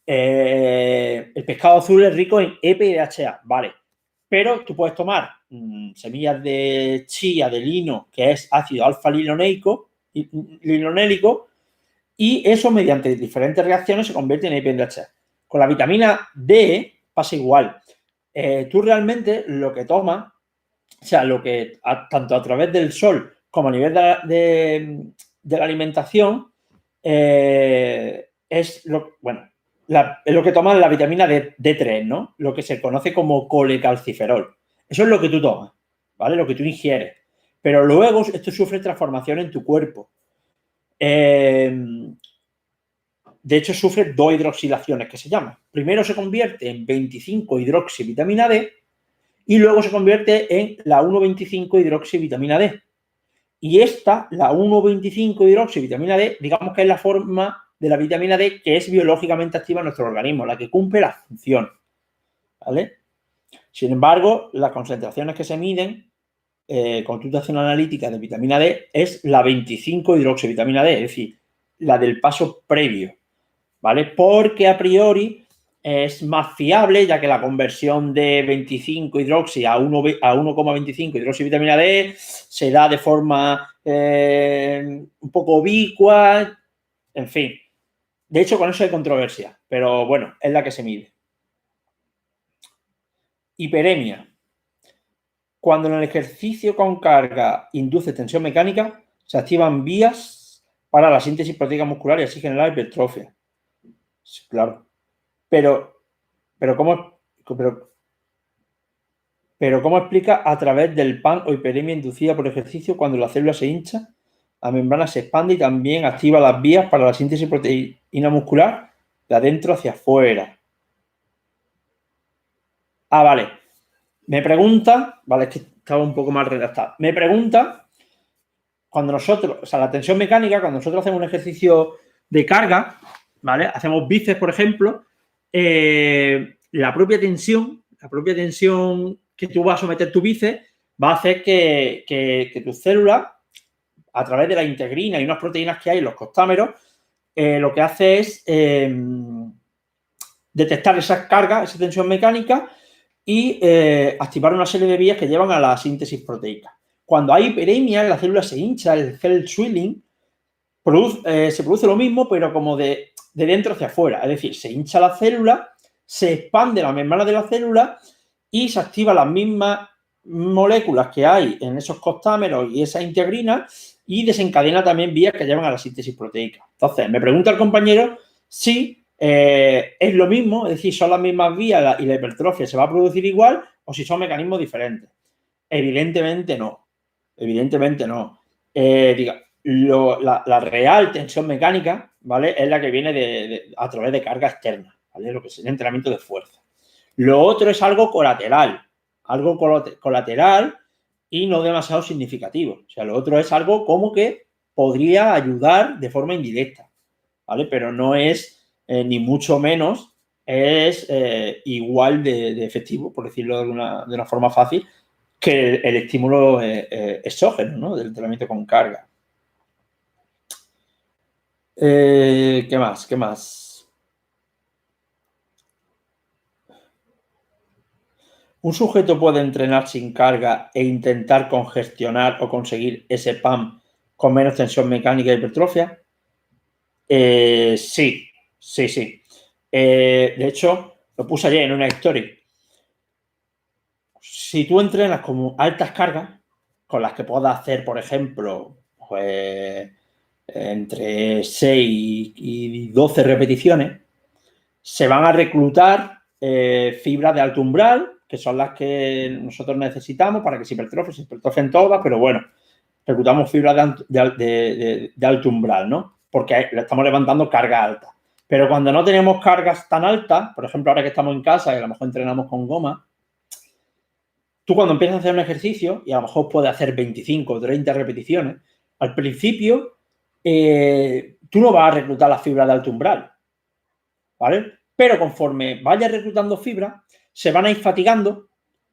el pescado azul es rico en EPA-DHA, ¿vale? Pero tú puedes tomar semillas de chía, de lino, que es ácido alfa-linoléico, y eso mediante diferentes reacciones se convierte en EPA-DHA. Con la vitamina D pasa igual. Tú realmente lo que tomas, o sea, tanto a través del sol como a nivel de la alimentación, es lo que tomas la vitamina D3, ¿no? Lo que se conoce como colecalciferol. Eso es lo que tú tomas, ¿vale? Lo que tú ingieres. Pero luego esto sufre transformación en tu cuerpo. De hecho, sufre dos hidroxilaciones que se llaman. Primero se convierte en 25-hidroxivitamina D y luego se convierte en la 1,25-hidroxivitamina D. Y esta, la 1,25-hidroxivitamina D, digamos que es la forma de la vitamina D que es biológicamente activa en nuestro organismo, la que cumple la función, ¿vale? Sin embargo, las concentraciones que se miden con computación analítica de vitamina D es la 25-hidroxivitamina D, es decir, la del paso previo, ¿vale? Porque a priori es más fiable, ya que la conversión de 25 hidroxi a 1,25 hidroxivitamina D se da de forma un poco ubicua, en fin. De hecho, con eso hay controversia, pero bueno, es la que se mide. Hiperemia. Cuando en el ejercicio con carga induce tensión mecánica, se activan vías para la síntesis proteica muscular y así generar hipertrofia. Sí, claro. Pero ¿cómo explica a través del PAN o hiperemia inducida por ejercicio cuando la célula se hincha, la membrana se expande y también activa las vías para la síntesis proteína muscular de adentro hacia afuera? Ah, vale. Me pregunta, vale, es que estaba un poco mal redactado. Me pregunta, cuando nosotros, o sea, la tensión mecánica, cuando nosotros hacemos un ejercicio de carga, ¿vale? Hacemos bíceps, por ejemplo, la propia tensión que tú vas a someter tu bíceps va a hacer que tus células, a través de la integrina y unas proteínas que hay en los costámeros, lo que hace es detectar esas cargas, esa tensión mecánica y activar una serie de vías que llevan a la síntesis proteica. Cuando hay hiperemia, la célula se hincha, el cell swelling, se produce lo mismo, pero como de dentro hacia afuera. Es decir, se hincha la célula, se expande la membrana de la célula y se activan las mismas moléculas que hay en esos costámeros y esa integrina y desencadena también vías que llevan a la síntesis proteica. Entonces, me pregunta el compañero si es lo mismo, es decir, son las mismas vías y la hipertrofia se va a producir igual o si son mecanismos diferentes. Evidentemente no. Evidentemente no. La real tensión mecánica, ¿vale? Es la que viene a través de carga externa, ¿vale? Lo que es el entrenamiento de fuerza. Lo otro es algo colateral y no demasiado significativo. O sea, lo otro es algo como que podría ayudar de forma indirecta, ¿vale? Pero no es, ni mucho menos, es igual de efectivo, por decirlo de una forma fácil, que el estímulo exógeno, ¿no? Del entrenamiento con carga. ¿Qué más? ¿Un sujeto puede entrenar sin carga e intentar congestionar o conseguir ese PAM con menos tensión mecánica y hipertrofia? Sí. De hecho, lo puse ayer en una story. Si tú entrenas con altas cargas, con las que puedas hacer, por ejemplo, pues entre 6 y 12 repeticiones, se van a reclutar fibras de alto umbral, que son las que nosotros necesitamos para que se hipertrofien todas, pero bueno, reclutamos fibras de alto umbral, ¿no? Porque le estamos levantando carga alta. Pero cuando no tenemos cargas tan altas, por ejemplo, ahora que estamos en casa y a lo mejor entrenamos con goma, tú cuando empiezas a hacer un ejercicio, y a lo mejor puedes hacer 25 o 30 repeticiones, al principio tú no vas a reclutar las fibras de alto umbral, ¿vale? Pero conforme vayas reclutando fibras, se van a ir fatigando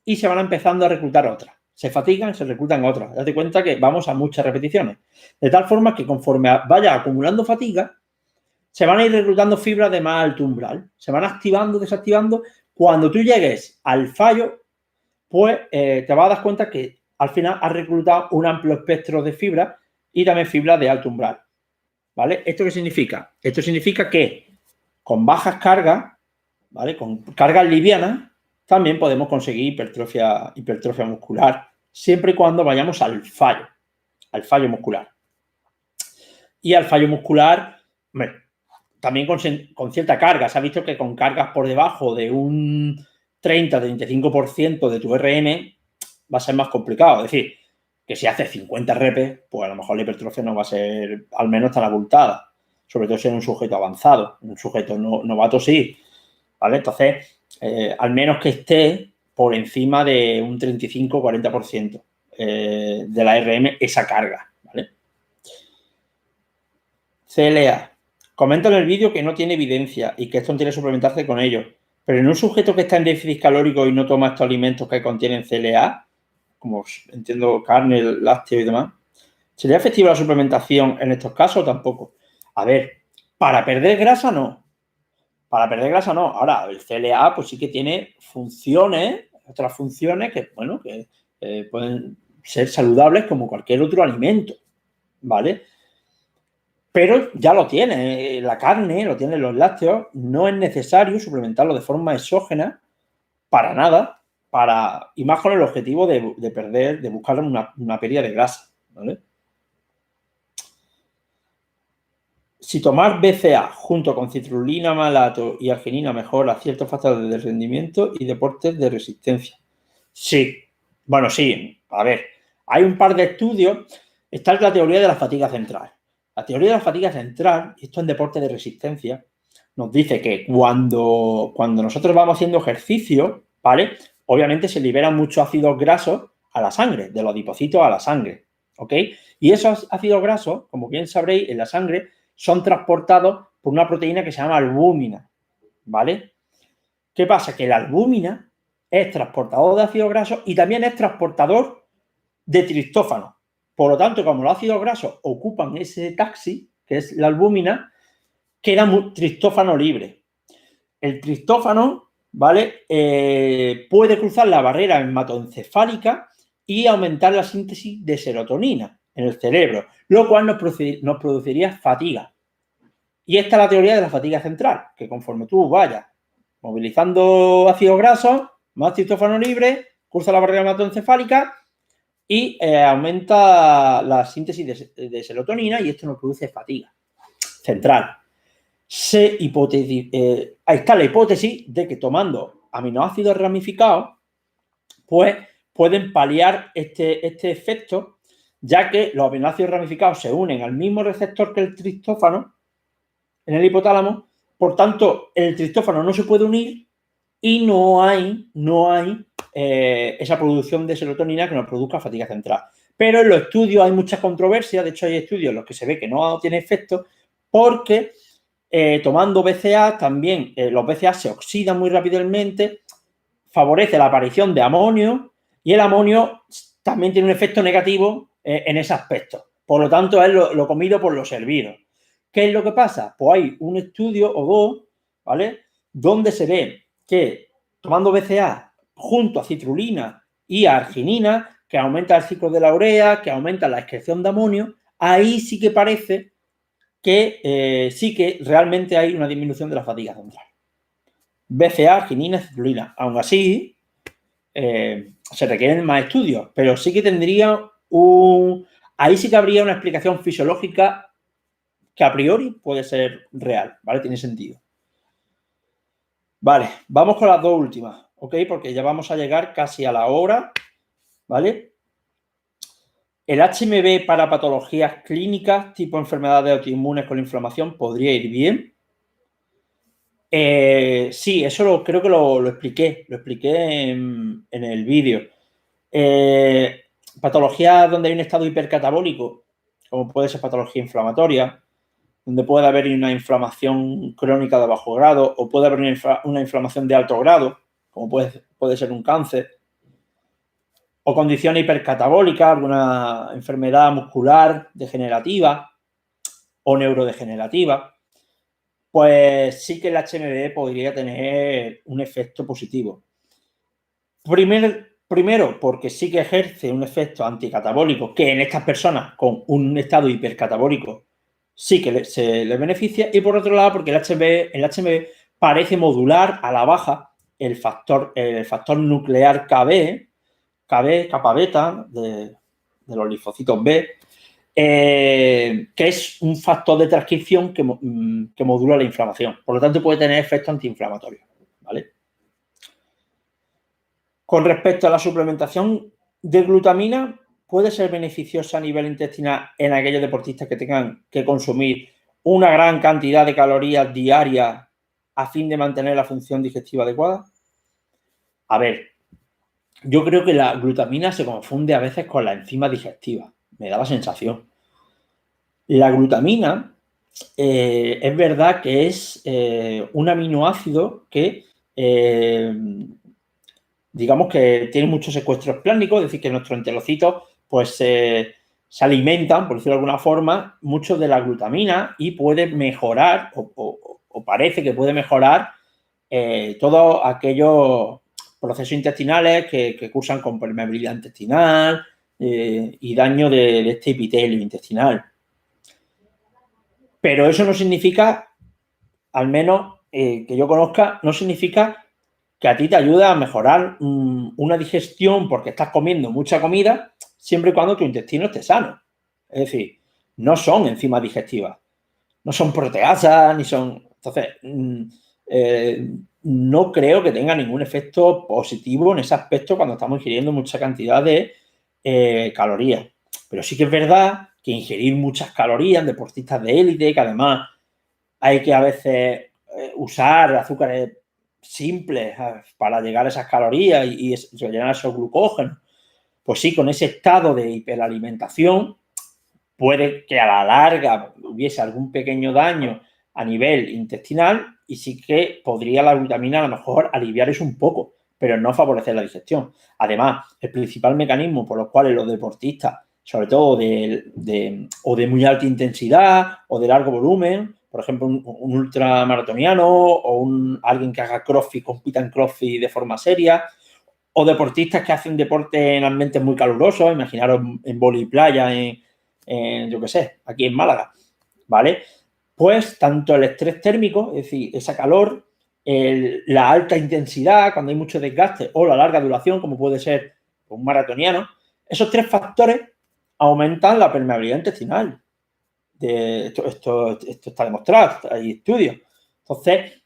y se van empezando a reclutar otras. Se fatigan, se reclutan otras. Date cuenta que vamos a muchas repeticiones. De tal forma que conforme vaya acumulando fatiga, se van a ir reclutando fibras de más alto umbral. Se van activando, desactivando. Cuando tú llegues al fallo, pues te vas a dar cuenta que al final has reclutado un amplio espectro de fibras y también fibras de alto umbral. ¿Vale? ¿Esto qué significa? Esto significa que con bajas cargas, ¿vale? Con cargas livianas, también podemos conseguir hipertrofia muscular, siempre y cuando vayamos al fallo muscular. Y al fallo muscular, hombre, también con cierta carga. Se ha visto que con cargas por debajo de un 30-35% de tu RM va a ser más complicado. Es decir, que si haces 50 repes, pues a lo mejor la hipertrofia no va a ser al menos tan abultada. Sobre todo si es un sujeto avanzado, un sujeto novato sí, ¿vale? Entonces, al menos que esté por encima de un 35-40% de la RM esa carga, ¿vale? CLA. Comenta en el vídeo que no tiene evidencia y que esto no tiene que suplementarse con ello. Pero en un sujeto que está en déficit calórico y no toma estos alimentos que contienen CLA, como entiendo carne, lácteo y demás, ¿sería efectiva la suplementación en estos casos o tampoco? A ver, para perder grasa no. Para perder grasa no. Ahora, el CLA pues sí que tiene funciones, otras funciones que, bueno, que pueden ser saludables como cualquier otro alimento, ¿vale? Pero ya lo tiene la carne, lo tienen los lácteos, no es necesario suplementarlo de forma exógena para nada, y más con el objetivo de buscar una pérdida de grasa, ¿vale? Si tomar BCA junto con citrulina, malato y arginina mejora ciertos factores de rendimiento y deportes de resistencia. Sí, bueno, sí, a ver, hay un par de estudios. Está la teoría de la fatiga central. La teoría de la fatiga central, esto en deportes de resistencia, nos dice que cuando nosotros vamos haciendo ejercicio, ¿vale? Obviamente se liberan muchos ácidos grasos a la sangre, de los adipocitos a la sangre, ¿ok? Y esos ácidos grasos, como bien sabréis, en la sangre son transportados por una proteína que se llama albúmina, ¿vale? ¿Qué pasa? Que la albúmina es transportador de ácidos grasos y también es transportador de triptófano. Por lo tanto, como los ácidos grasos ocupan ese taxi, que es la albúmina, queda triptófano libre. El triptófano, ¿vale? Puede cruzar la barrera hematoencefálica y aumentar la síntesis de serotonina en el cerebro, lo cual nos produciría fatiga. Y esta es la teoría de la fatiga central, que conforme tú vayas movilizando ácidos grasos, más triptófano libre, cruza la barrera hematoencefálica y aumenta la síntesis de serotonina y esto nos produce fatiga central. Ahí está la hipótesis de que tomando aminoácidos ramificados, pues pueden paliar este efecto, ya que los aminoácidos ramificados se unen al mismo receptor que el triptófano en el hipotálamo, por tanto, el triptófano no se puede unir y no hay esa producción de serotonina que nos produzca fatiga central. Pero en los estudios hay mucha controversia, de hecho hay estudios en los que se ve que no tiene efecto porque tomando BCA también los BCA se oxidan muy rápidamente, favorece la aparición de amonio y el amonio también tiene un efecto negativo en ese aspecto. Por lo tanto, es lo comido por lo servido. ¿Qué es lo que pasa? Pues hay un estudio o dos, ¿vale? Donde se ve que tomando BCA junto a citrulina y a arginina, que aumenta el ciclo de la urea, que aumenta la excreción de amonio, ahí sí que parece que sí que realmente hay una disminución de la fatiga central. BCA, arginina, citrulina. Aún así, se requieren más estudios, pero sí que tendría ahí sí que habría una explicación fisiológica que a priori puede ser real, ¿vale? Tiene sentido. Vale, vamos con las dos últimas, ¿ok? Porque ya vamos a llegar casi a la hora, ¿vale? El HMB para patologías clínicas tipo enfermedades autoinmunes con inflamación podría ir bien. Sí, eso creo que lo expliqué en el vídeo. Patologías donde hay un estado hipercatabólico, como puede ser patología inflamatoria, donde puede haber una inflamación crónica de bajo grado o puede haber una inflamación de alto grado, como puede ser un cáncer, o condición hipercatabólica, alguna enfermedad muscular degenerativa o neurodegenerativa, pues sí que el HMB podría tener un efecto positivo. Primero, porque sí que ejerce un efecto anticatabólico que en estas personas con un estado hipercatabólico sí que se les beneficia, y por otro lado porque el HMB parece modular a la baja el factor nuclear KB, capa beta de los linfocitos B, que es un factor de transcripción que modula la inflamación. Por lo tanto, puede tener efecto antiinflamatorio, ¿vale? Con respecto a la suplementación de glutamina, puede ser beneficiosa a nivel intestinal en aquellos deportistas que tengan que consumir una gran cantidad de calorías diarias a fin de mantener la función digestiva adecuada. A ver, yo creo que la glutamina se confunde a veces con la enzima digestiva. Me da la sensación. La glutamina es verdad que es un aminoácido que digamos que tiene muchos secuestros plásmicos, es decir, que nuestros enterocitos pues se alimentan, por decirlo de alguna forma, mucho de la glutamina y puede mejorar o parece que puede mejorar todos aquellos procesos intestinales que cursan con permeabilidad intestinal y daño de este epitelio intestinal. Pero eso no significa, al menos que yo conozca, no significa que a ti te ayuda a mejorar una digestión porque estás comiendo mucha comida siempre y cuando tu intestino esté sano. Es decir, no son enzimas digestivas, no son proteasas, ni son... Entonces, no creo que tenga ningún efecto positivo en ese aspecto cuando estamos ingiriendo mucha cantidad de calorías. Pero sí que es verdad que ingerir muchas calorías en deportistas de élite, que además hay que a veces usar azúcares simples para llegar a esas calorías y rellenar esos glucógenos, pues sí, con ese estado de hiperalimentación puede que a la larga hubiese algún pequeño daño a nivel intestinal y sí que podría la glutamina a lo mejor aliviar eso un poco, pero no favorecer la digestión. Además, el principal mecanismo por los cuales los deportistas, sobre todo de muy alta intensidad o de largo volumen, por ejemplo, un ultramaratoniano o alguien que haga crossfit, compita en crossfit de forma seria, o deportistas que hacen deporte en ambientes muy calurosos, imaginaros en vóley playa, yo qué sé, aquí en Málaga, ¿vale? Pues tanto el estrés térmico, es decir, esa calor, la alta intensidad, cuando hay mucho desgaste, o la larga duración, como puede ser un maratoniano, esos 3 factores aumentan la permeabilidad intestinal. Esto está demostrado, hay estudios. Entonces,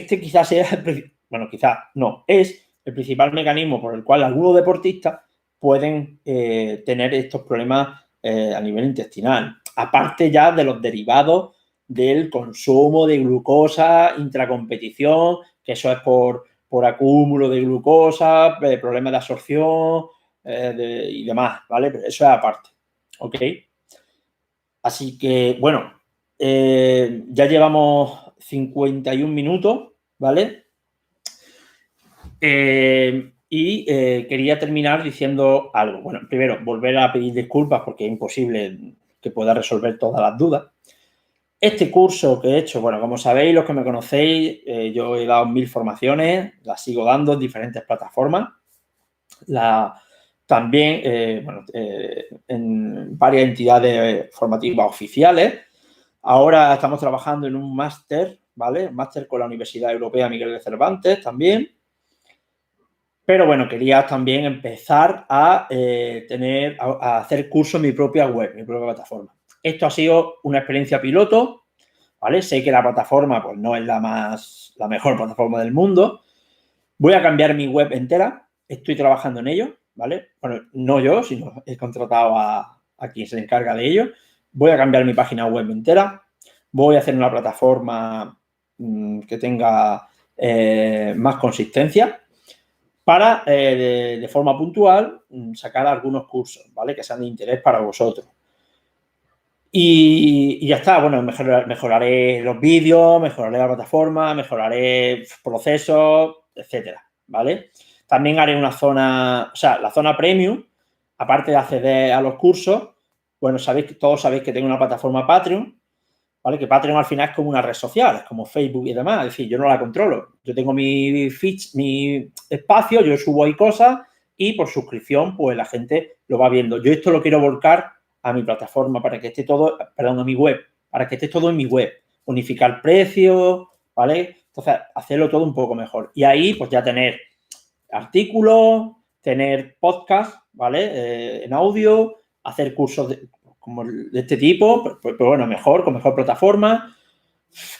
quizás sea, bueno, quizás no, es el principal mecanismo por el cual algunos deportistas pueden tener estos problemas a nivel intestinal. Aparte ya de los derivados del consumo de glucosa intracompetición, que eso es por acúmulo de glucosa, problemas de absorción y demás, ¿vale? Pero eso es aparte, ¿ok? Así que, bueno, ya llevamos 51 minutos, ¿vale? Quería terminar diciendo algo. Bueno, primero, volver a pedir disculpas porque es imposible que pueda resolver todas las dudas. Este curso que he hecho, bueno, como sabéis, los que me conocéis, yo he dado 1000 formaciones, las sigo dando en diferentes plataformas. También, en varias entidades formativas oficiales. Ahora estamos trabajando en un máster, ¿vale? Un máster con la Universidad Europea Miguel de Cervantes también. Pero bueno, quería también empezar a hacer cursos en mi propia web, mi propia plataforma. Esto ha sido una experiencia piloto, ¿vale? Sé que la plataforma pues, no es la mejor plataforma del mundo. Voy a cambiar mi web entera. Estoy trabajando en ello, ¿vale? Bueno, no yo, sino he contratado a quien se encarga de ello. Voy a cambiar mi página web entera. Voy a hacer una plataforma que tenga más consistencia para, de forma puntual, sacar algunos cursos, ¿vale? Que sean de interés para vosotros. Y ya está, bueno, mejoraré los vídeos, mejoraré la plataforma, mejoraré procesos, etcétera, ¿vale? También haré una zona, o sea, la zona premium, aparte de acceder a los cursos, bueno, todos sabéis que tengo una plataforma Patreon, ¿vale? Que Patreon al final es como una red social, es como Facebook y demás, es decir, yo no la controlo. Yo tengo mi espacio, yo subo ahí cosas y por suscripción, pues la gente lo va viendo. Yo esto lo quiero volcar a mi plataforma para que esté todo, perdón, a mi web, para que esté todo en mi web. Unificar precios, ¿vale? Entonces, hacerlo todo un poco mejor. Y ahí, pues ya tener artículos, tener podcast, ¿vale? En audio, hacer cursos como de este tipo, pues bueno, mejor, con mejor plataforma,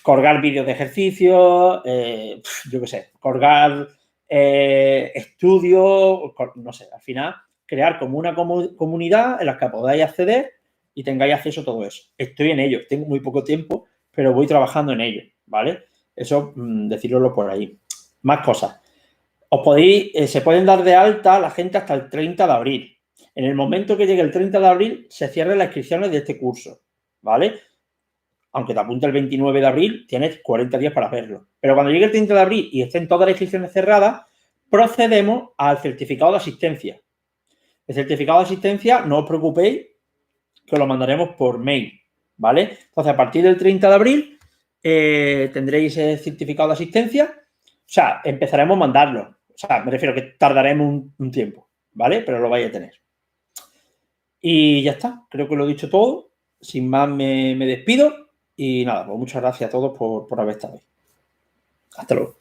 colgar vídeos de ejercicio, yo qué sé, colgar estudios, no sé, al final crear como una comunidad en la que podáis acceder y tengáis acceso a todo eso. Estoy en ello, tengo muy poco tiempo, pero voy trabajando en ello, ¿vale? Eso, decíroslo por ahí. Más cosas. Se pueden dar de alta la gente hasta el 30 de abril. En el momento que llegue el 30 de abril, se cierran las inscripciones de este curso, ¿vale? Aunque te apunte el 29 de abril, tienes 40 días para hacerlo. Pero cuando llegue el 30 de abril y estén todas las inscripciones cerradas, procedemos al certificado de asistencia. El certificado de asistencia, no os preocupéis, que os lo mandaremos por mail, ¿vale? Entonces, a partir del 30 de abril, tendréis el certificado de asistencia. O sea, empezaremos a mandarlo. O sea, me refiero que tardaremos un tiempo, ¿vale? Pero lo vais a tener. Y ya está, creo que lo he dicho todo. Sin más, me despido. Y nada, pues muchas gracias a todos por haber estado ahí. Hasta luego.